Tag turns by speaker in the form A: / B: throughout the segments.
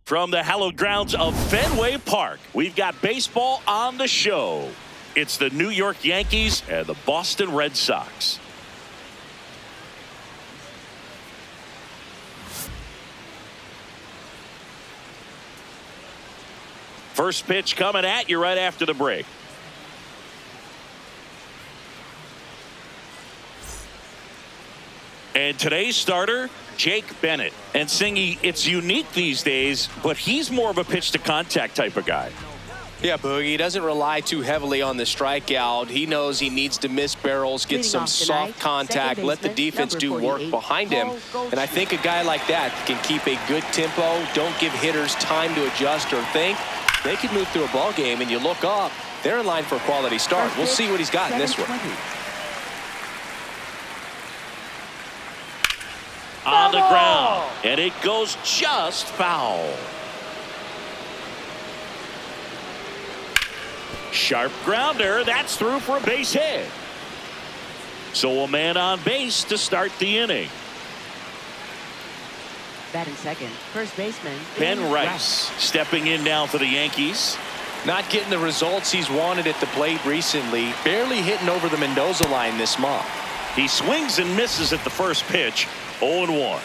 A: From the hallowed grounds of Fenway Park, we've got baseball on the show. It's the New York Yankees and the Boston Red Sox. First pitch coming at you right after the break. And today's starter, Jake Bennett. And Singy, it's unique these days, but he's more of a pitch-to-contact type of guy.
B: Yeah, Boogie, he doesn't rely too heavily on the strikeout. He knows he needs to miss barrels, get some soft contact, let the defense do work behind him. And I think a guy like that can keep a good tempo, don't give hitters time to adjust or think. They can move through a ball game, and you look up, they're in line for a quality start. We'll see what he's got in this one.
A: On the ground, and it goes just foul. Sharp grounder, that's through for a base hit. So a man on base to start the inning.
C: Batting second, first baseman
A: Ben Rice stepping in now for the Yankees.
B: Not getting the results he's wanted at the plate recently. Barely hitting over the Mendoza line this month.
A: He swings and misses at the first pitch. 0-1.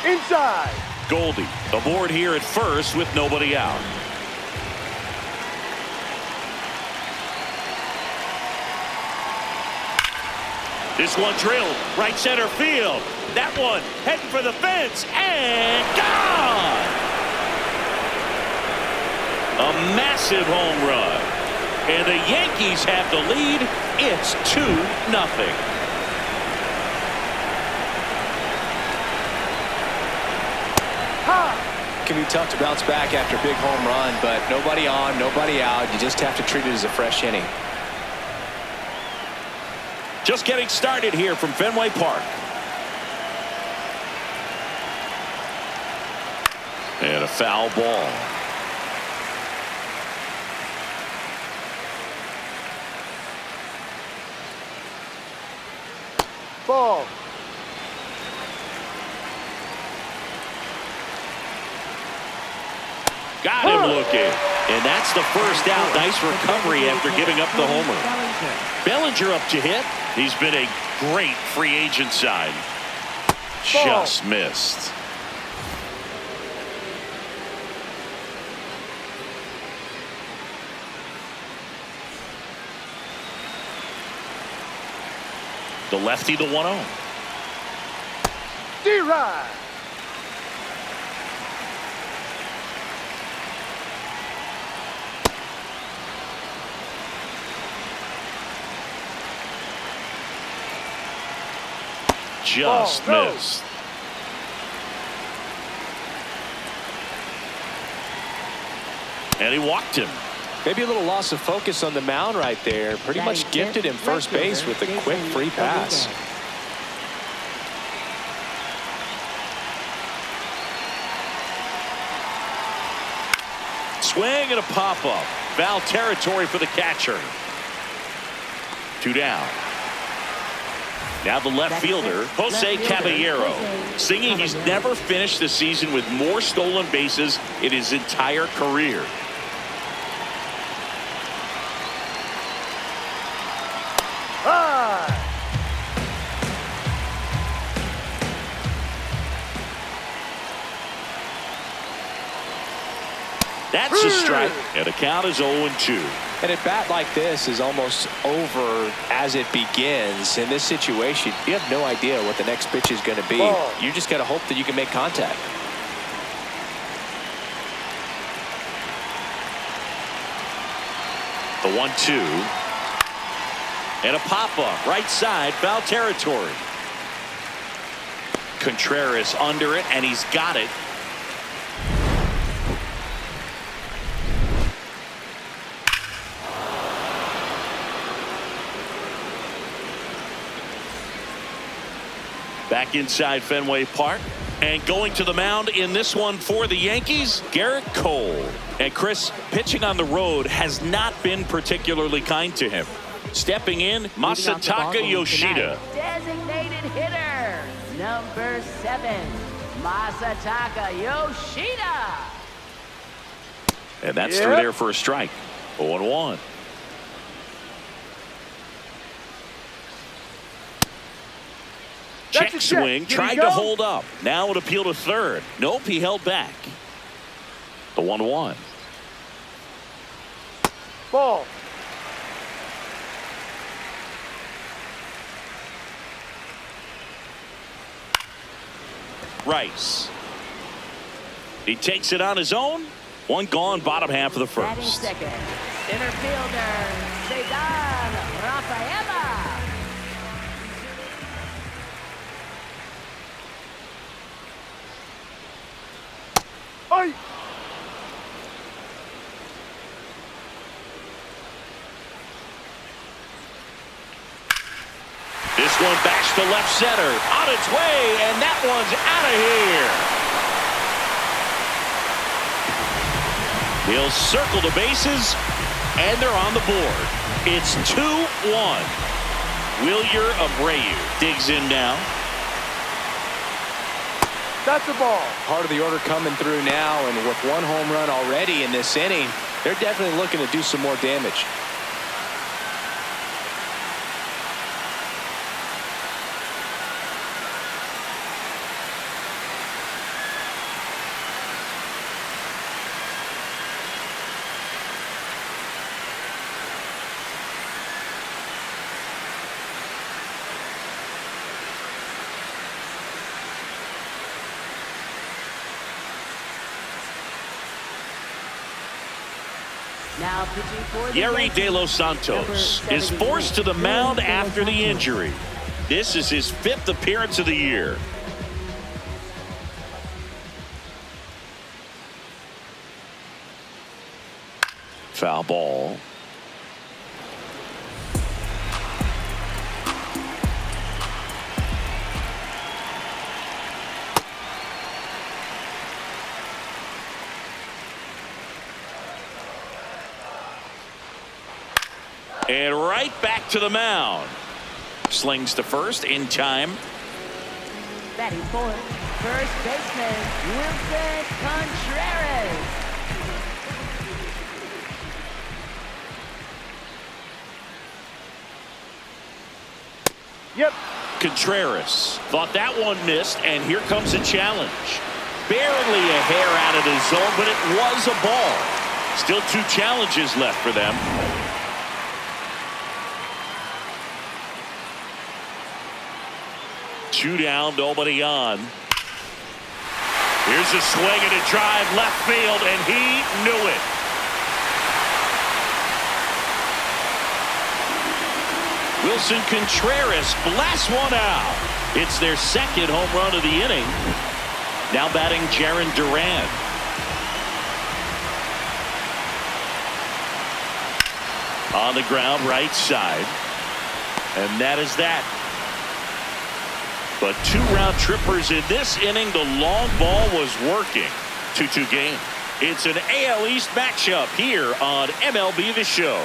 D: Inside.
A: Goldie aboard here at first with nobody out. This one drilled right center field. That one heading for the fence and gone. A massive home run. And the Yankees have the lead. It's 2-0.
B: Can be tough to bounce back after a big home run, but nobody on, nobody out. You just have to treat it as a fresh inning.
A: Just getting started here from Fenway Park. And a foul ball.
D: Ball.
A: Got him looking. And that's the first out. Nice recovery after giving up the homer. Bellinger up to hit. He's been a great free agent sign. Just missed. The lefty, the 1-0.
D: D-Rod.
A: Just missed. And he walked him.
B: Maybe a little loss of focus on the mound right there. Pretty much gifted him first base with a quick free pass.
A: Swing and a pop-up. Foul territory for the catcher. 2 down. Now the left fielder, Jose Caballero. Singing he's never finished the season with more stolen bases in his entire career. That's a strike, and the count is 0-2.
B: And a bat like this is almost over as it begins. In this situation, you have no idea what the next pitch is going to be. You just got to hope that you can make contact.
A: The 1-2. And a pop-up, right side, foul territory. Contreras under it, and he's got it. Back inside Fenway Park. And going to the mound in this one for the Yankees, Garrett Cole. And Chris, pitching on the road has not been particularly kind to him. Stepping in, Masataka Yoshida.
C: Designated hitter, number 7, Masataka Yoshida.
A: And that's through there for a strike. 0-1. Check swing, tried to hold up. Now an appeal to third. Nope, he held back. The 1-1.
D: Ball.
A: Rice. He takes it on his own. One gone, bottom half of the
C: Batting
A: first.
C: second, center fielder, Cesar Rafaela.
D: Ay.
A: This one backs to left center. On its way, and that one's out of here. He'll circle the bases, and they're on the board. It's 2-1. Wilyer Abreu digs in now.
D: That's a ball.
B: Part of the order coming through now, and with one home run already in this inning, they're definitely looking to do some more damage.
C: Now pitching for the
A: Yeri
C: Yankees,
A: De Los Santos
C: number
A: is forced to the
C: 73,
A: mound
C: Yeri De Los
A: after the
C: Santos.
A: injury. This is his 5th appearance of the year. Foul ball. And right back to the mound. Slings to first in time.
C: Batting fourth, first baseman, Wilson Contreras.
D: Yep.
A: Contreras thought that one missed, and here comes a challenge. Barely a hair out of the zone, but it was a ball. Still 2 challenges left for them. Two down, nobody on. Here's a swing and a drive left field, and he knew it. Wilson Contreras blasts one out. It's their 2nd home run of the inning. Now batting Jarren Duran. On the ground, right side. And that is that. But 2 round trippers in this inning. The long ball was working. 2-2 game. It's an AL East matchup here on MLB The Show.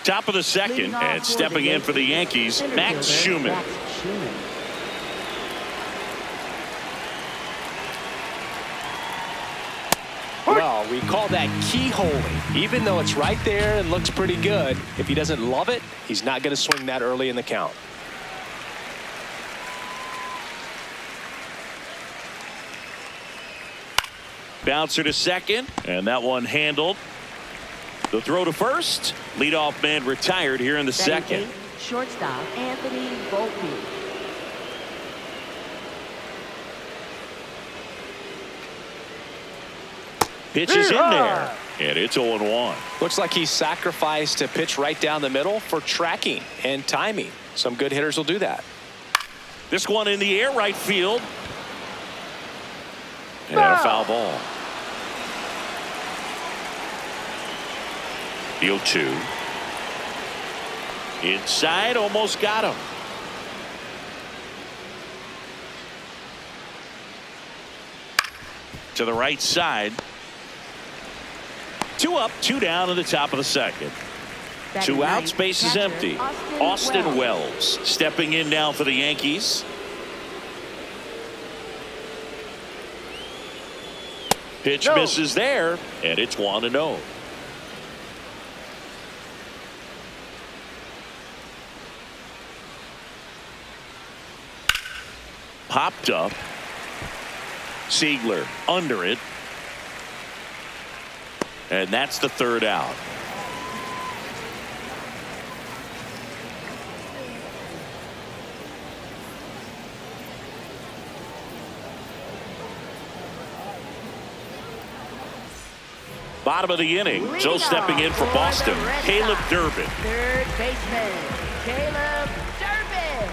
A: Top of the second, and stepping in for the Yankees, Max Schumann.
B: Well, we call that keyholing. Even though it's right there and looks pretty good, if he doesn't love it, he's not going to swing that early in the count.
A: Bouncer to second, and that one handled. The throw to first. Leadoff man retired here in the second.
C: Shortstop Anthony Volpe.
A: Pitch is in there, and it's 0-1.
B: Looks like he sacrificed to pitch right down the middle for tracking and timing. Some good hitters will do that.
A: This one in the air, right field. And a foul ball. The 0-2. Inside, almost got him. To the right side. 2 up, 2 down in the top of the second. 2 outs, base is empty. Austin Wells stepping in now for the Yankees. Pitch misses there, and it's 1-0. Popped up. Siegler under it. And that's the 3rd out. Bottom of the inning. So stepping in for Boston, Caleb Durbin.
C: 3rd baseman, Caleb Durbin.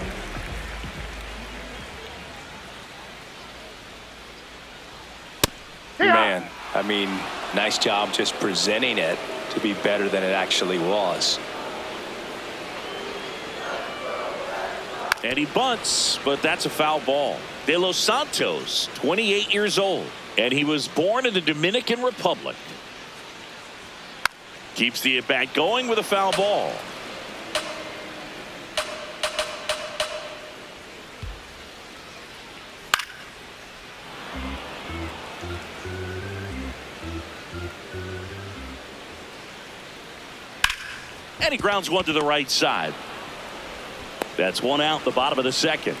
B: Man, I mean, nice job just presenting it to be better than it actually was.
A: And he bunts, but that's a foul ball. De Los Santos, 28 years old, and he was born in the Dominican Republic. Keeps the at-bat going with a foul ball. And he grounds one to the right side. That's 1 out, the bottom of the second.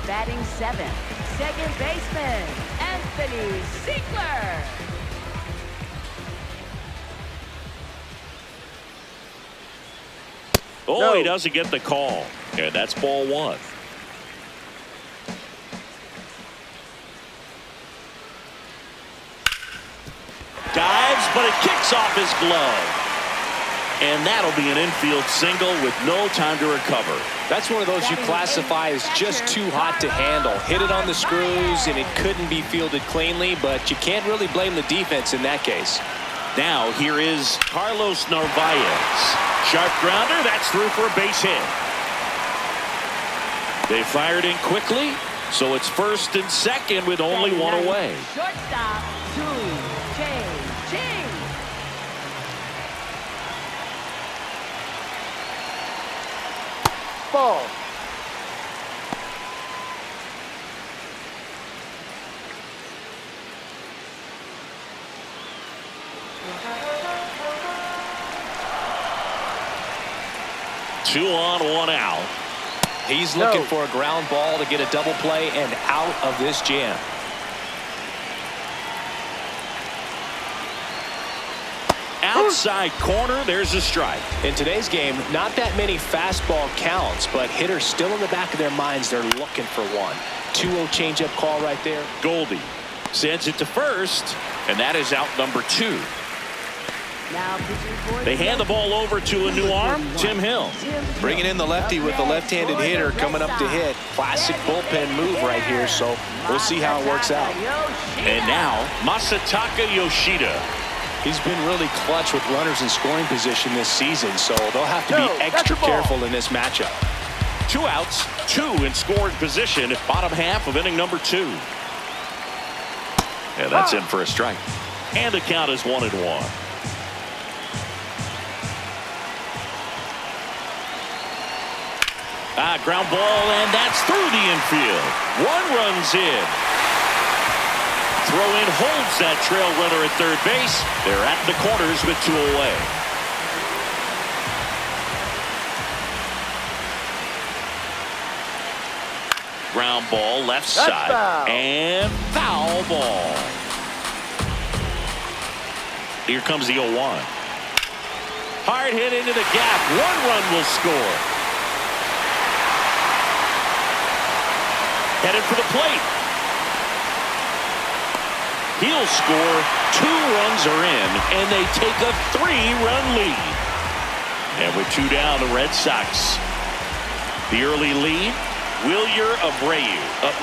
C: Batting 7th, second baseman, Anthony Siegler.
A: Oh, he doesn't get the call. And that's ball 1. Dives, but it kicks off his glove. And that'll be an infield single with no time to recover.
B: That's one of those you classify as just too hot to handle. Hit it on the screws, and it couldn't be fielded cleanly, but you can't really blame the defense in that case.
A: Now here is Carlos Narvaez. Sharp grounder, that's through for a base hit. They fired in quickly, so it's 1st and 2nd with only 1 away.
C: Shortstop, Ching.
D: Ball.
A: Two on, 1 out.
B: He's looking for a ground ball to get a double play and out of this jam.
A: Outside corner, there's a strike.
B: In today's game, not that many fastball counts, but hitters still in the back of their minds, they're looking for one. 2-0 changeup call right there.
A: Goldie sends it to first, and that is out number 2.
C: Now
A: they hand the ball over to a new arm, Tim Hill.
B: Bringing in the lefty with the left-handed hitter coming up to hit. Classic bullpen move right here, so we'll see how it works out.
A: And now, Masataka Yoshida.
B: He's been really clutch with runners in scoring position this season, so they'll have to be extra careful in this matchup.
A: 2 outs, 2 in scoring position at bottom half of inning number 2. And that's in for a strike. And the count is 1-1. Ground ball, and that's through the infield. 1 run's in. Throw in holds that trail runner at 3rd base. They're at the corners with 2 away. Ground ball left side.
D: Foul.
A: And foul ball. Here comes the 0-1. Hard hit into the gap. 1 run will score. Headed for the plate. He'll score. 2 runs are in, and they take a 3-run lead. And with 2 down, the Red Sox. The early lead, Wilyer Abreu up.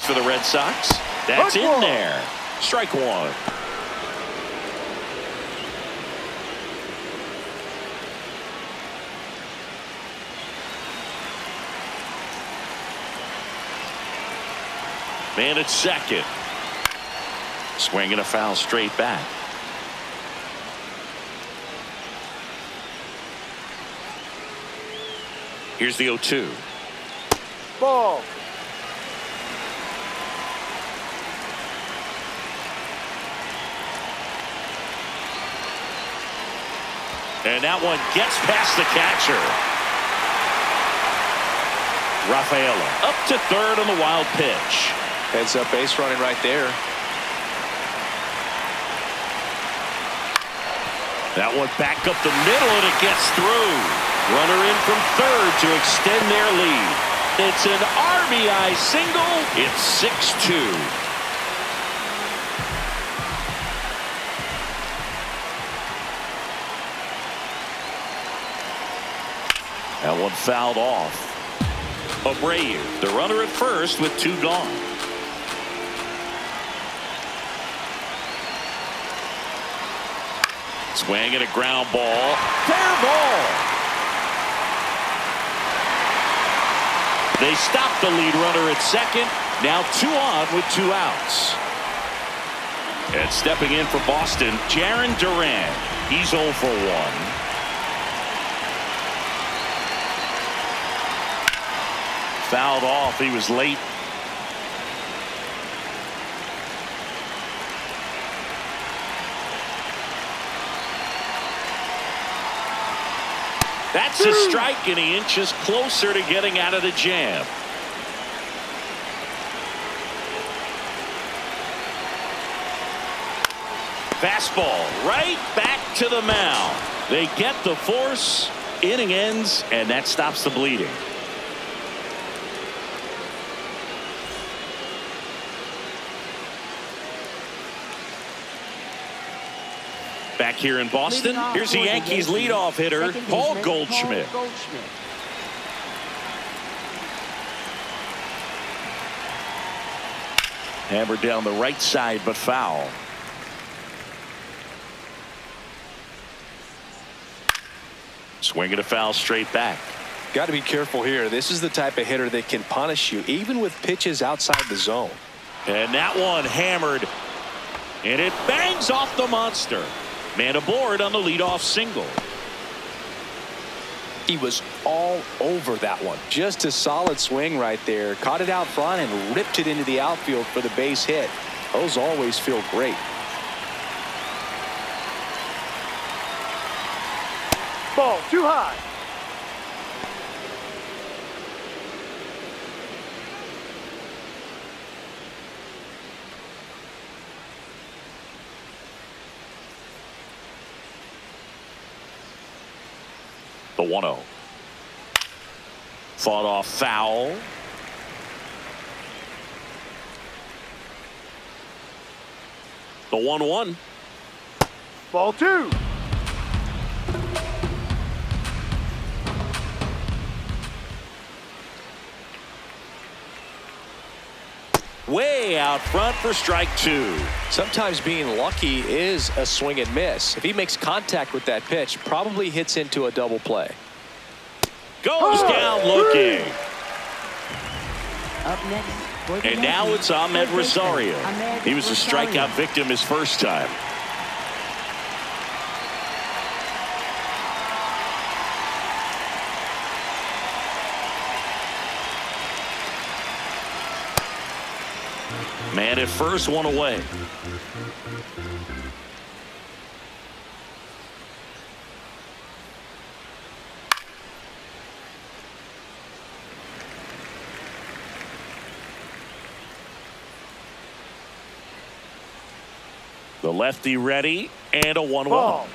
A: for the Red Sox. That's in there. Strike one. Man at second. Swinging a foul straight back. Here's the 0-2.
D: Ball.
A: And that one gets past the catcher. Rafaela up to third on the wild pitch.
B: Heads up base running right there.
A: That one back up the middle, and it gets through. Runner in from third to extend their lead. It's an RBI single. It's 6-2. That one fouled off. Abreu, the runner at first with two gone. Swing and a ground ball. Fair ball. They stop the lead runner at second. Now 2 on with 2 outs. And stepping in for Boston, Jarren Duran. He's 0 for 1. Fouled off. He was late. That's a strike, and he inches closer to getting out of the jam. Fastball right back to the mound. They get the force. Inning ends, and that stops the bleeding. Back here in Boston, here's the Yankees leadoff hitter, Paul Goldschmidt. Hammered down the right side, but foul. Swinging a foul straight back.
B: Got to be careful here. This is the type of hitter that can punish you, even with pitches outside the zone.
A: And that one hammered, and it bangs off the monster. Man aboard on the leadoff single.
B: He was all over that one. Just a solid swing right there. Caught it out front and ripped it into the outfield for the base hit. Those always feel great.
D: Ball too high.
A: The 1-0. Fought off foul. The 1-1.
D: Ball 2.
A: Way out front for strike 2.
B: Sometimes being lucky is a swing and miss. If he makes contact with that pitch, probably hits into a double play.
A: Goes down looking.
C: Up next for the
A: And now
C: Yankees,
A: it's Ahmed
C: third baseman,
A: Rosario.
C: Ahmed
A: He was a
C: Rosario.
A: strikeout victim his first time. Man at first, one away. The lefty ready, and a 1-1.
D: Ball.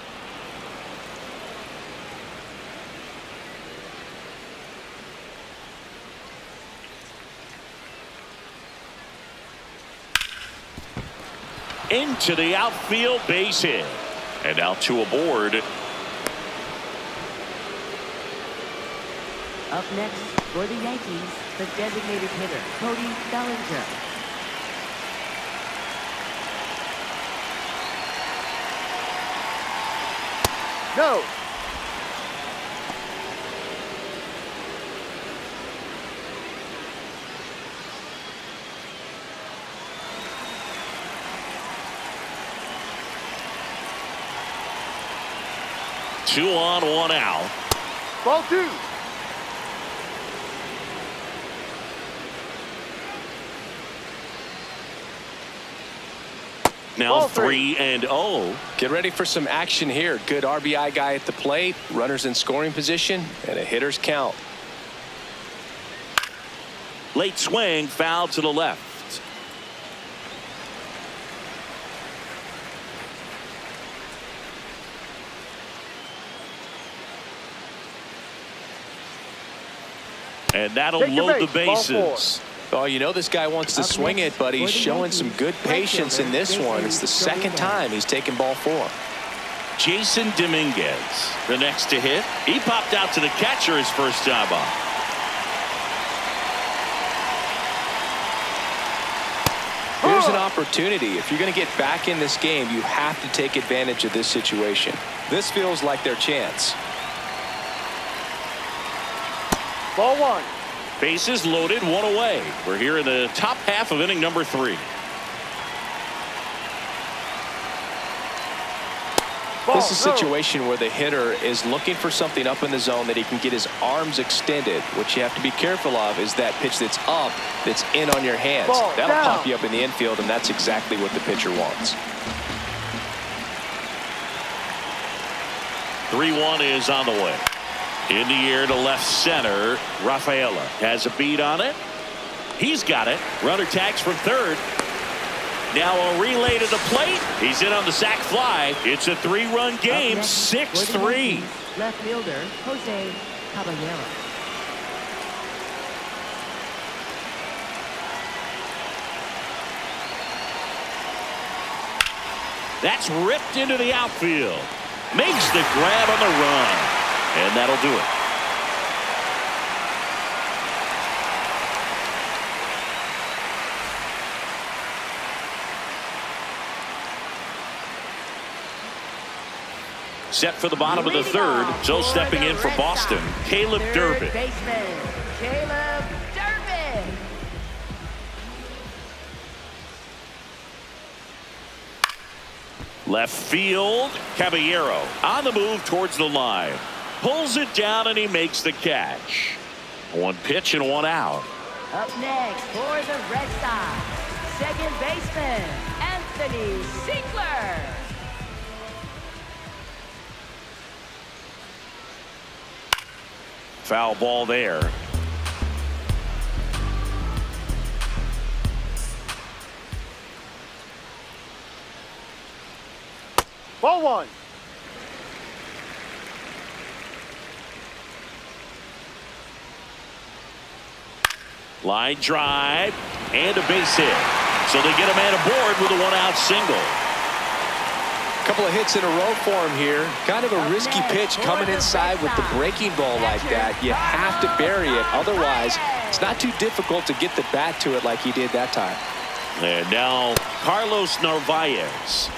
A: Into the outfield, base hit. And now 2 aboard.
C: Up next for the Yankees, the designated hitter, Cody Bellinger.
D: No.
A: Two on, one out.
D: Ball 2.
A: Now
D: Ball
A: 3 and 0.
B: Get ready for some action here. Good RBI guy at the plate, runners in scoring position, and a hitter's count.
A: Late swing, foul to the left. And that'll
D: Take your
A: load the
D: base. Ball 4.
A: bases.
B: Oh, you know this guy wants to
C: Up
B: swing
C: next
B: it, but
C: for
B: he's
C: the
B: showing some
C: Yankees,
B: good
C: right
B: patience in
C: fielder,
B: this one.
C: Jason
B: It's the second
C: Dominguez.
B: time he's taken ball 4.
A: Jason Dominguez, the next to hit. He popped out to the catcher his first time up.
B: Here's an opportunity. If you're going to get back in this game, you have to take advantage of this situation. This feels like their chance.
D: Ball 1.
A: Bases loaded, one away. We're here in the top half of inning number 3.
D: Ball,
B: This is a
D: no.
B: situation where the hitter is looking for something up in the zone that he can get his arms extended. What you have to be careful of is that pitch that's up, that's in on your hands.
D: Ball
B: That'll
D: down.
B: pop you up in the infield, and that's exactly what the pitcher wants.
A: 3-1 is on the way. In the air to left center. Rafaela has a beat on it. He's got it. Runner tags from third. Now a relay to the plate. He's in on the sac fly. It's a 3-run game.
C: Up next for the
A: 6-3.
C: Yankees, left fielder Jose Caballero.
A: That's ripped into the outfield. Makes the grab on the run. And that'll do it. Set for the bottom of the
C: Leading
A: third.
C: off
A: So
C: for
A: stepping
C: the
A: in for
C: Red
A: Boston,
C: Sox,
A: Caleb
C: third
A: Durbin.
C: baseman, Caleb Durbin.
A: Left field, Caballero on the move towards the line. Pulls it down and he makes the catch. One pitch and one out.
C: Up next for the Red Sox, second baseman, Anthony Sinkler.
A: Foul ball there.
D: Ball 1.
A: Line drive and a base hit. So they get a man aboard with a one-out single.
B: A couple of hits in a row for him here. Kind of a
C: Up
B: risky
C: next
B: pitch
C: for
B: coming
C: the
B: inside
C: Red
B: with the
C: Sox,
B: breaking ball like that. You have to bury it. Otherwise, it's not too difficult to get the bat to it like he did that time.
A: And now Carlos Narvaez.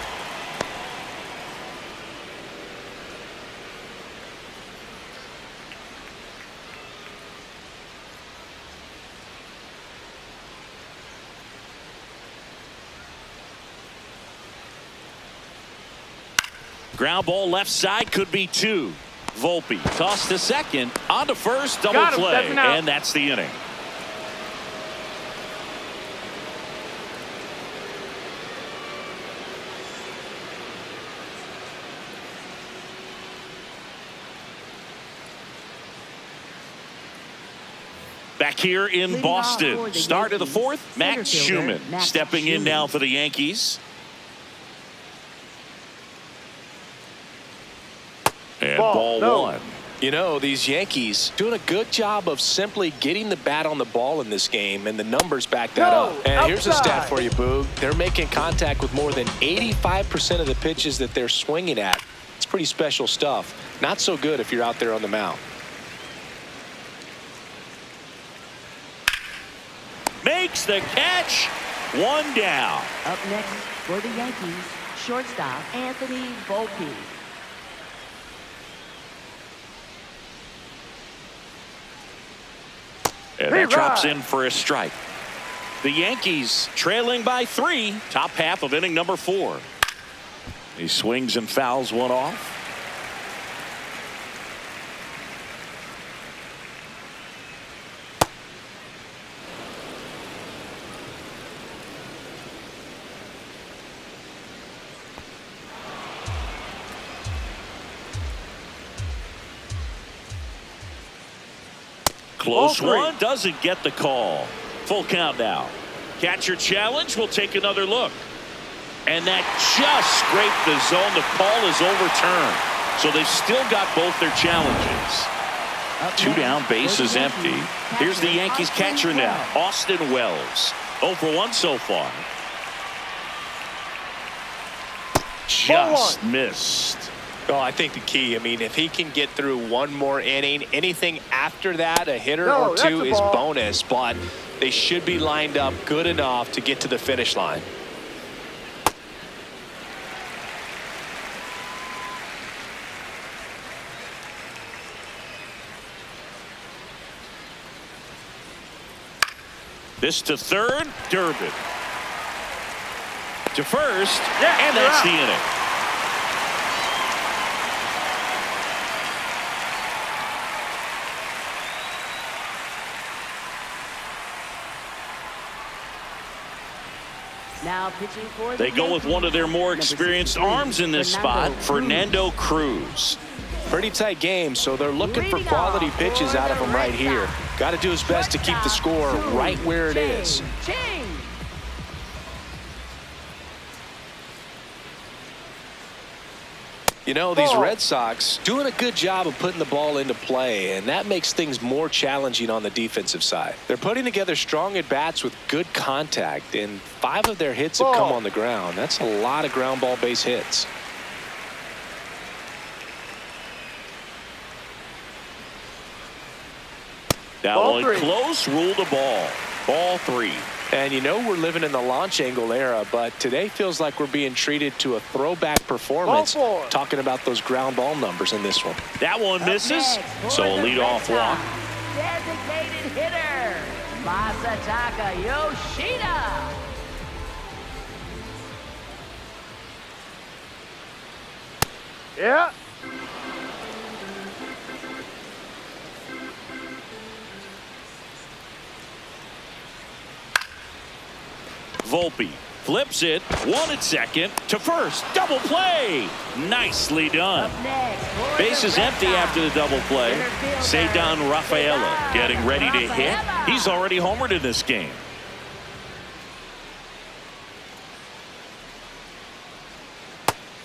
A: Ground ball left side, could be 2. Volpe tossed to second, on to first, double
D: Got him,
A: play,
D: stepping out.
A: and that's the inning. Back here in
C: Leading off for
A: Boston,
C: the
A: start of the
C: Yankees,
A: fourth, Max
C: center fielder,
A: Schumann
C: Max
A: stepping in
C: Schumann.
A: now for the Yankees. And ball
D: no.
A: 1.
B: You know, these Yankees doing a good job of simply getting the bat on the ball in this game, and the numbers back that
D: No,
B: up. And here's a stat
D: outside.
B: for you, Boog. They're making contact with more than 85% of the pitches that they're swinging at. It's pretty special stuff. Not so good if you're out there on the mound.
A: Makes the catch. One down.
C: Up next for the Yankees, shortstop Anthony Volpe.
A: And that drops in for a strike. The Yankees trailing by 3, top half of inning number 4. He swings and fouls one off. Close one, doesn't get the call. Full count now. Catcher challenge, will take another look. And that just scraped the zone. The call is overturned. So they've still got both their challenges. 2 down, base is empty. Here's the Yankees catcher now, Austin Wells. 0 for 1 so far. Just missed.
B: Oh, I think the key, I mean, if he can get through one more inning, anything after that, a hitter or 2 is bonus, but they should be lined up good enough to get to the finish line.
A: This to third, Durbin. To first, and that's the inning.
C: Now pitching for
A: They go with one of their more experienced arms in this spot, Fernando Cruz.
B: Pretty tight game, so they're looking for quality pitches out of him right here. Got to do his best to keep the score right where it is. You know, these Red Sox doing a good job of putting the ball into play, and that makes things more challenging on the defensive side. They're putting together strong at-bats with good contact, and 5 of their hits have come on the ground. That's a lot of ground ball base hits.
A: That one close, ruled a ball. Ball 3.
B: And you know we're living in the launch angle era, but today feels like we're being treated to a throwback performance. Talking about those ground ball numbers in this one.
A: That one misses, so a leadoff walk.
C: Designated hitter, Masataka Yoshida.
D: Yeah.
A: Volpe flips it, 1 at second, to first, double play, nicely done. Base is empty after the double play. Ceddanne Rafaela getting ready to hit. He's already homered in this game.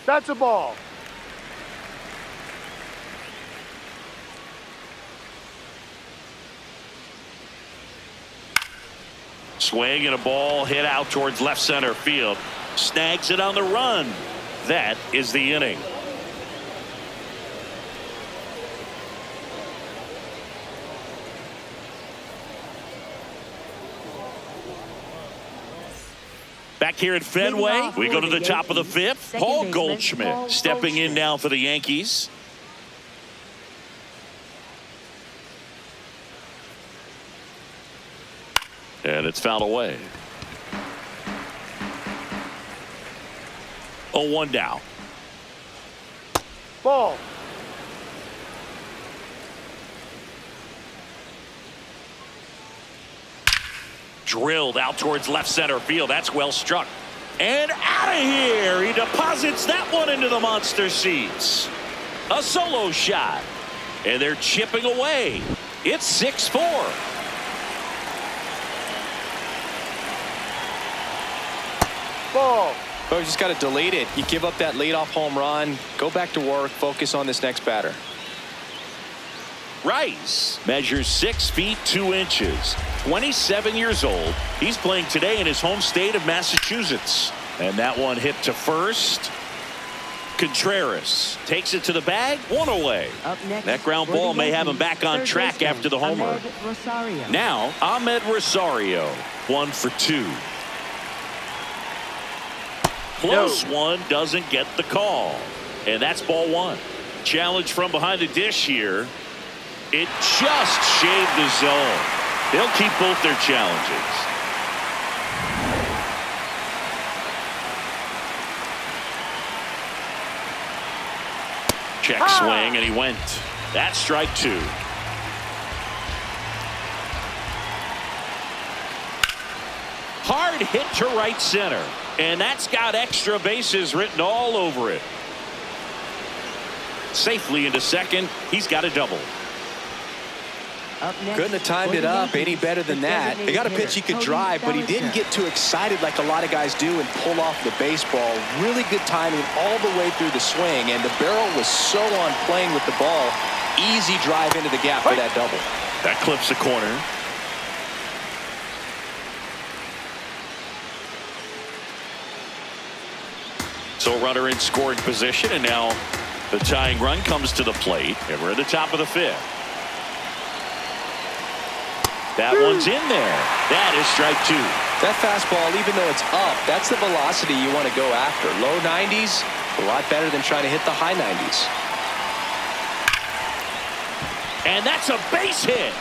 D: That's a ball.
A: Swing and a ball hit out towards left center field. Snags it on the run. That is the inning. Back here at Fenway, we go to the top of the 5th. Paul Goldschmidt stepping in now for the Yankees. And it's fouled away. 0-1 down.
D: Ball.
A: Drilled out towards left center field. That's well struck. And out of here. He deposits that one into the monster seats. A solo shot. And they're chipping away. It's 6-4.
D: Ball.
B: Oh, you just got to delete it. You give up that leadoff home run. Go back to work. Focus on this next batter.
A: Rice measures 6 feet 2 inches. 27 years old. He's playing today in his home state of Massachusetts. And that one hit to first. Contreras takes it to the bag. 1 away. That ground ball may have him back on track after the homer. Now Ahmed Rosario, 1 for 2. Close one, doesn't get the call. And that's ball 1. Challenge from behind the dish here. It just shaved the zone. They'll keep both their challenges. Check swing, and he went. That's strike 2. Hard hit to right center. And that's got extra bases written all over it. Safely into second. He's got a double.
B: Couldn't have timed it up any better than that. They got a pitch he could drive, but he didn't get too excited like a lot of guys do and pull off the baseball. Really good timing all the way through the swing, and the barrel was so on playing with the ball. Easy drive into the gap for that double.
A: That clips the corner. So runner in scoring position, and now the tying run comes to the plate, and we're at the top of the 5th. That one's in there. That is strike 2.
B: That fastball, even though it's up, that's the velocity you want to go after. Low 90s, a lot better than trying to hit the high 90s.
A: And that's a base hit.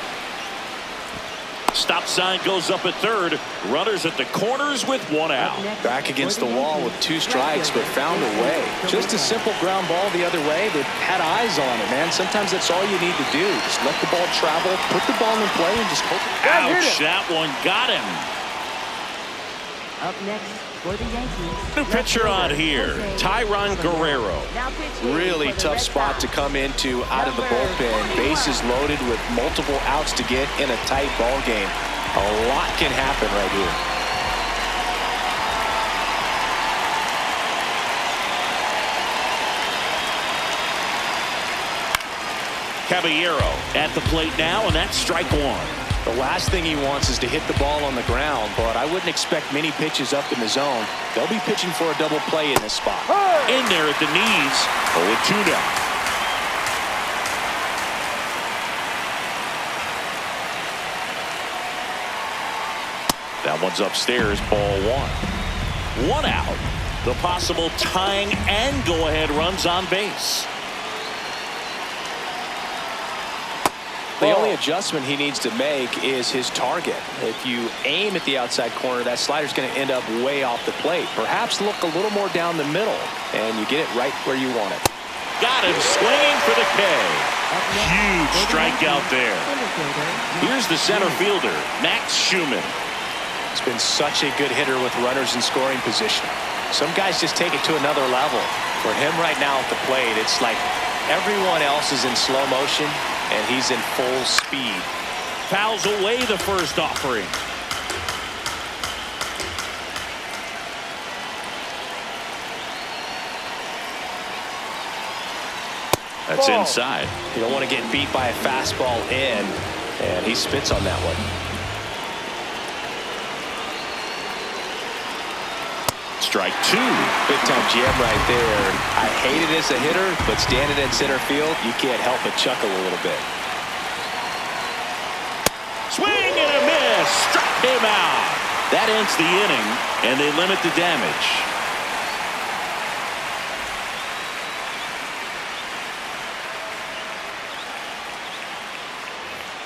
A: Stop sign goes up at third. Runners at the corners with 1 out.
B: Back against the wall with 2 strikes, but found a way. Just a simple ground ball the other way. They had eyes on it, man. Sometimes that's all you need to do. Just let the ball travel, put the ball in play, and just hope.
A: Ouch, that one got him.
C: Up next for the Yankees.
A: New pitcher on here, Tyron Guerrero.
B: Really tough spot to come into out of the bullpen. Bases loaded with multiple outs to get in a tight ball game. A lot can happen right here.
A: Caballero at the plate now, and that's strike 1.
B: The last thing he wants is to hit the ball on the ground, but I wouldn't expect many pitches up in the zone. They'll be pitching for a double play in this spot.
A: In there at the knees. 0-2 now. That one's upstairs, ball 1. 1 out. The possible tying and go-ahead runs on base.
B: The only adjustment he needs to make is his target. If you aim at the outside corner, that slider's going to end up way off the plate. Perhaps look a little more down the middle, and you get it right where you want it.
A: Got him swinging for the K. Huge strikeout there. Here's the center fielder, Max Schumann.
B: He's been such a good hitter with runners in scoring position. Some guys just take it to another level. For him right now at the plate, it's like everyone else is in slow motion, and he's in full speed.
A: Fouls away the first offering. That's inside.
B: You don't want to get beat by a fastball in, and he spits on that one.
A: Strike 2.
B: Big time jam right there. I hate it as a hitter, but standing in center field, you can't help but chuckle a little bit.
A: Swing and a miss. Struck him out. That ends the inning, and they limit the damage.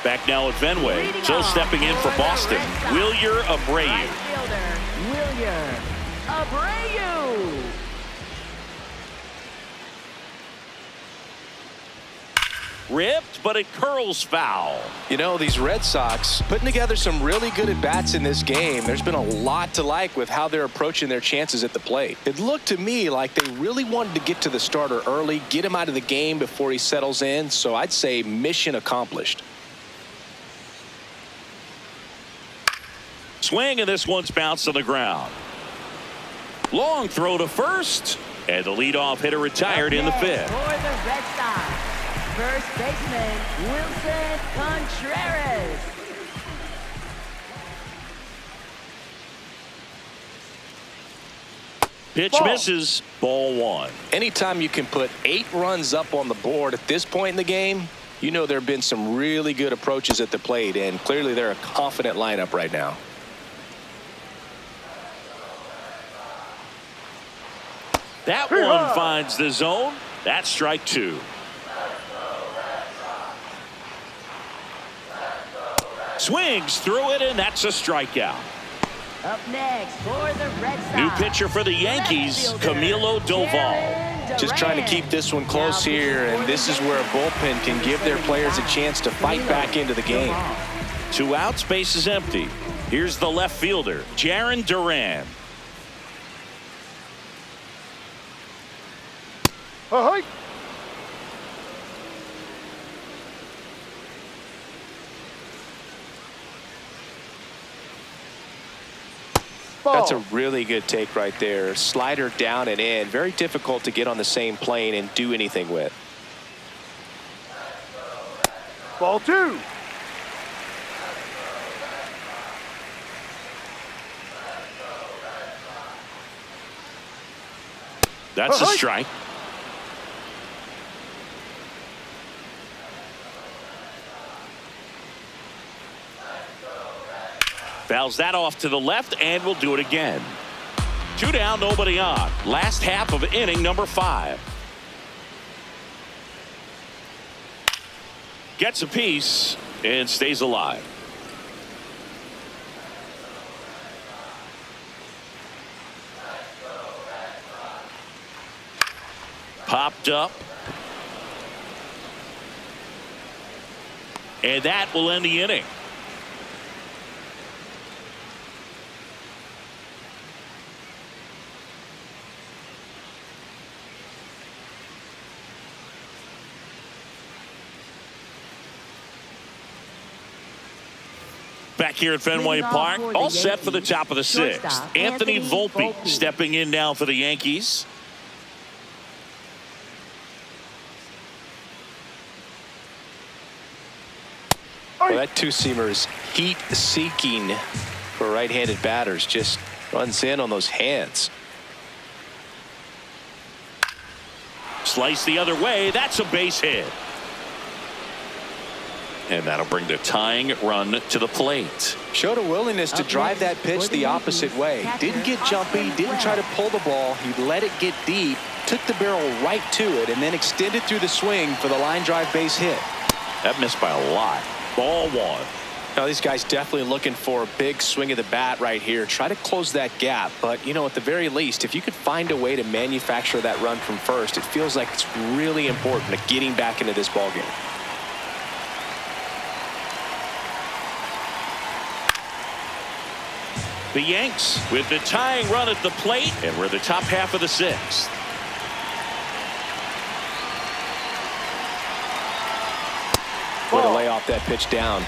A: Back now at Fenway. So stepping in for Boston, Wilyer Abreu.
C: Wilyer Abreu.
A: Ripped, but it curls foul.
B: You know, these Red Sox putting together some really good at-bats in this game. There's been a lot to like with how they're approaching their chances at the plate. It looked to me like they really wanted to get to the starter early, get him out of the game before he settles in. So I'd say mission accomplished.
A: Swing, and this one's bounced to the ground. Long throw to first, and the leadoff hitter retired in the 5th.
C: For the Red Sox, first baseman Wilson Contreras.
A: Pitch misses, ball 1.
B: Anytime you can put 8 runs up on the board at this point in the game, you know there have been some really good approaches at the plate, and clearly they're a confident lineup right now.
A: That one finds the zone. That's strike 2. Swings through it, and that's a strikeout.
C: Up next for the Red Sox.
A: New pitcher for the Yankees, Camilo Doval.
B: Just trying to keep this one close here, and this is where a bullpen can give their players a chance to fight back into the game.
A: 2 outs, base is empty. Here's the left fielder, Jarren Duran.
D: Ahoy!
B: That's a really good take right there. Slider down and in. Very difficult to get on the same plane and do anything with.
D: Ball 2.
A: That's a strike. Fouls that off to the left, and we'll do it again. 2 down, nobody on. Last half of inning number 5. Gets a piece and stays alive. Popped up. And that will end the inning. Back here at Fenway Park, all set for the top of the 6th. Anthony Volpe stepping in now for the Yankees.
B: Well, that two-seamer is heat-seeking for right-handed batters. Just runs in on those hands.
A: Slice the other way. That's a base hit. And that'll bring the tying run to the plate.
B: Showed a willingness to drive that pitch the opposite way. Didn't get jumpy, didn't try to pull the ball. He let it get deep, took the barrel right to it, and then extended through the swing for the line drive base hit.
A: That missed by a lot. Ball 1.
B: Now these guys definitely looking for a big swing of the bat right here. Try to close that gap, but you know, at the very least, if you could find a way to manufacture that run from first, it feels like it's really important to getting back into this ball game.
A: The Yanks with the tying run at the plate, and we're the top half of the 6th.
B: Way to lay off that pitch down.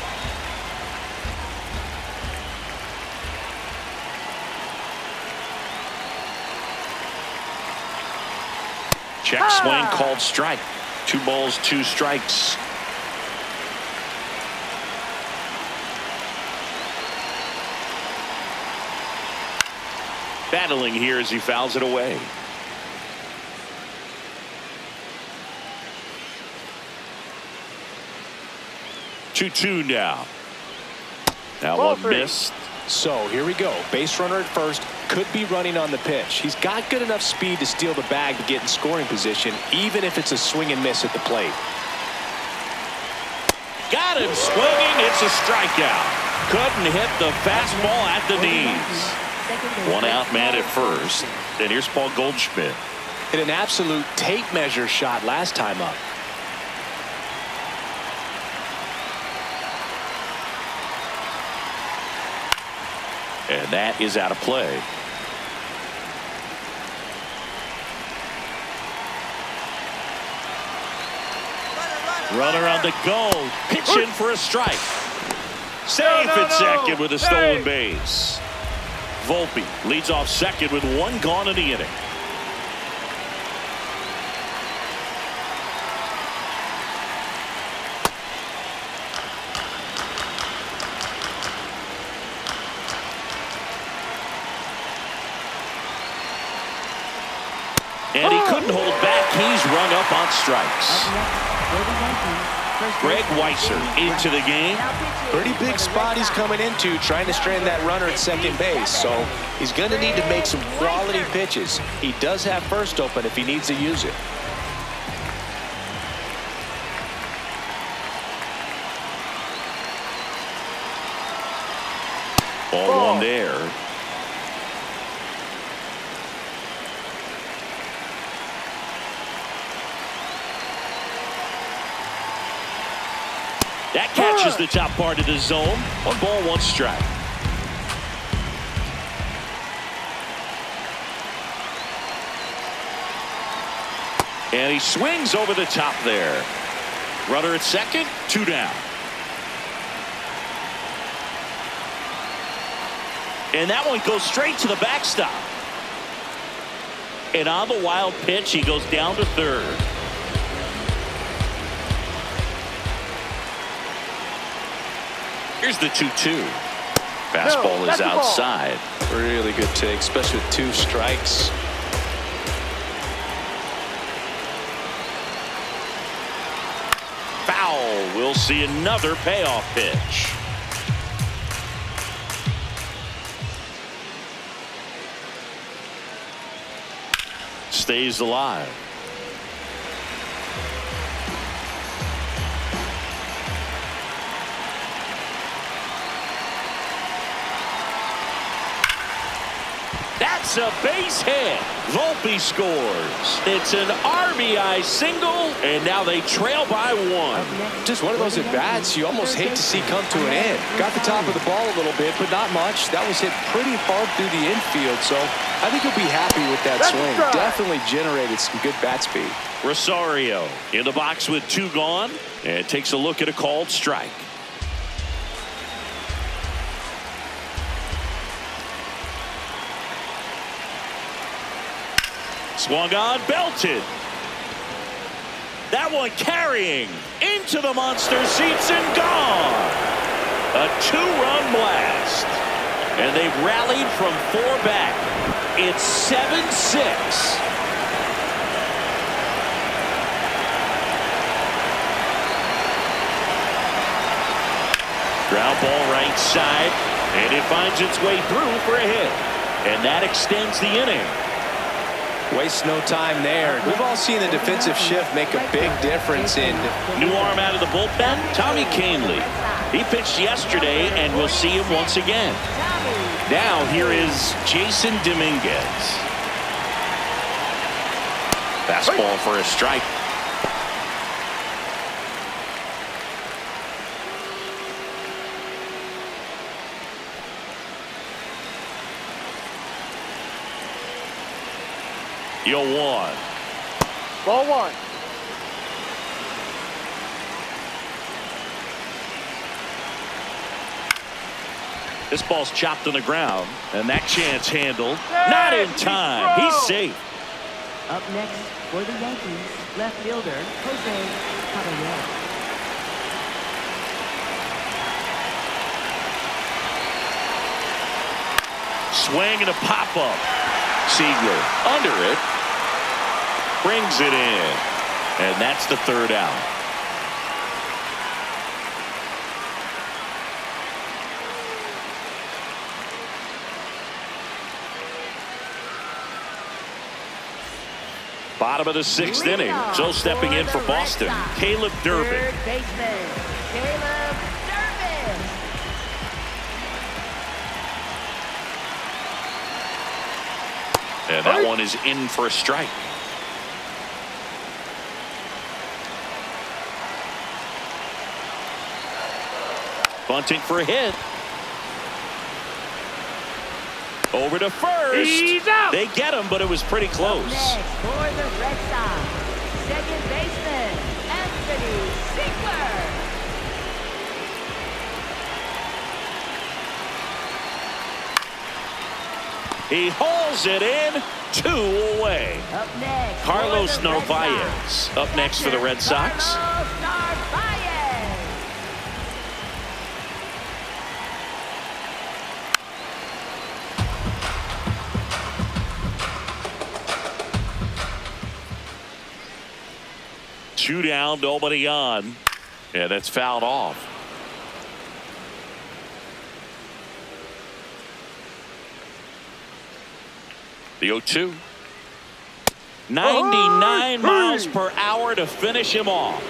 A: Check swing called strike. 2 balls, 2 strikes. Battling here as he fouls it away. Two now. That one missed.
B: So here we go. Base runner at first. Could be running on the pitch. He's got good enough speed to steal the bag to get in scoring position, even if it's a swing and miss at the plate.
A: Got him swinging. It's a strikeout. Couldn't hit the fastball at the knees. 1 out, man at first. And here's Paul Goldschmidt.
B: Hit an absolute tape measure shot last time up.
A: And that is out of play. Runner on the go. Pitching for a strike. Safe at second with a stolen base. Volpe leads off second with 1 gone in the inning. And he couldn't hold back. He's rung up on strikes. Greg Weisser into the game.
B: Pretty big spot he's coming into, trying to strand that runner at second base. So he's going to need to make some quality pitches. He does have first open if he needs to use it.
A: Ball 1 there. That catches the top part of the zone. 1 ball, 1 strike. And he swings over the top there. Runner at second, 2 down. And that one goes straight to the backstop. And on the wild pitch, he goes down to third. Here's the 2-2. Fastball is outside.
B: Really good take, especially with 2 strikes.
A: Foul. We'll see another payoff pitch. Stays alive. That's a base hit. Volpe scores. It's an RBI single, and now they trail by 1.
B: Just one of those at-bats you almost hate to see come to an end. Got the top of the ball a little bit, but not much. That was hit pretty hard through the infield, so I think he'll be happy with that swing. Definitely generated some good bat speed.
A: Rosario in the box with 2 gone, and takes a look at a called strike. Swung on, belted. That one carrying into the monster seats and gone. A 2-run blast. And they've rallied from 4 back. It's 7-6. Ground ball right side, and it finds its way through for a hit. And that extends the inning.
B: Waste no time there. We've all seen the defensive shift make a big difference in.
A: New arm out of the bullpen, Tommy Kahnle. He pitched yesterday, and we'll see him once again. Now here is Jason Dominguez. Fastball for a strike. Yo 1.
D: Ball 1.
A: This ball's chopped on the ground, and that chance handled. Not in time. He's safe.
C: Up next for the Yankees, left fielder Jose Caballero.
A: Swing and a pop-up. Seigler under it. Brings it in. And that's the 3rd out. Bottom of the 6th inning. So stepping in for Boston, Caleb Durbin.
C: Third baseman, Caleb Durbin.
A: And that one is in for a strike. Bunting for a hit. Over to first.
D: He's out.
A: They get him, but it was pretty close.
C: Next for the Red Sox, second baseman Anthony Ziegler.
A: He hauls it in, 2 away.
C: Up next,
A: Carlos
C: for the Red
A: Narvaez
C: Sox,
A: up next for the Red Sox.
C: Carlos Narvaez.
A: Two down, nobody on. Yeah, that's fouled off. The 0-2. 99 miles per hour to finish him off.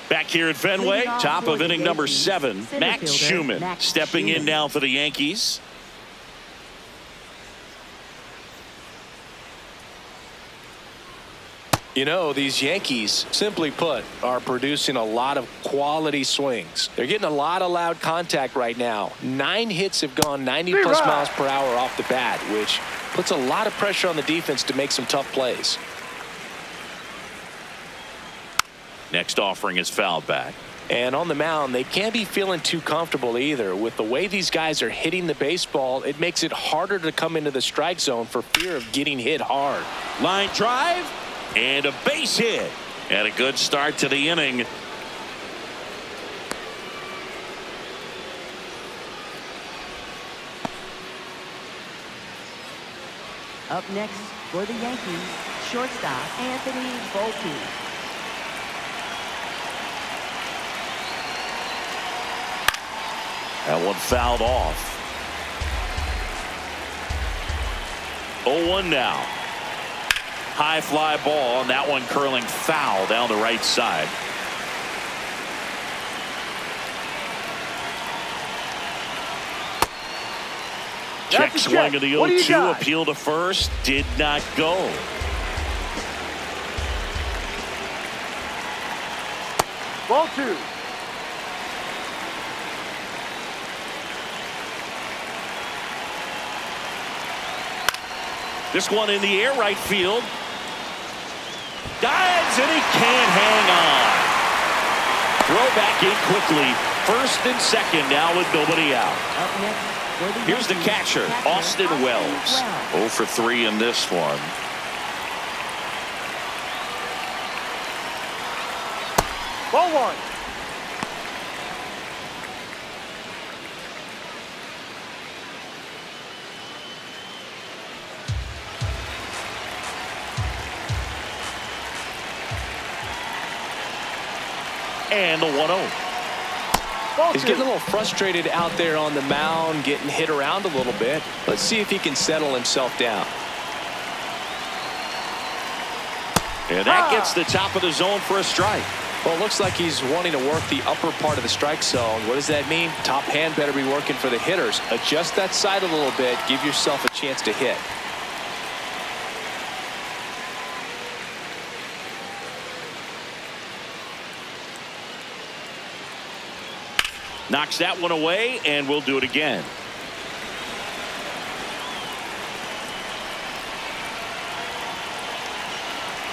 A: Back here at Fenway, top of inning number 7, Max Schumann stepping in now for the Yankees.
B: You know, these Yankees, simply put, are producing a lot of quality swings. They're getting a lot of loud contact right now. 9 hits have gone 90-plus miles per hour off the bat, which puts a lot of pressure on the defense to make some tough plays.
A: Next offering is fouled back.
B: And on the mound, they can't be feeling too comfortable either. With the way these guys are hitting the baseball, it makes it harder to come into the strike zone for fear of getting hit hard.
A: Line drive and a base hit. And a good start to the inning.
C: Up next for the Yankees, shortstop Anthony Volpe.
A: That one fouled off. 0-1 now. High fly ball, and that one curling foul down the right side. Check swing of the 0-2, appeal to first, did not go.
D: Ball 2.
A: This one in the air, right field. Dives, and he can't hang on. Throw back in quickly. First and second now with nobody out.
C: Up next for the
A: Here's the
C: Yankees,
A: catcher, Austin Wells. 0 for 3 in this one.
D: Ball 1.
A: And the 1-0.
B: He's getting a little frustrated out there on the mound, getting hit around a little bit. Let's see if he can settle himself down.
A: And that gets the top of the zone for a strike.
B: Well, it looks like he's wanting to work the upper part of the strike zone. What does that mean? Top hand better be working for the hitters. Adjust that side a little bit. Give yourself a chance to hit.
A: Knocks that one away, and we'll do it again.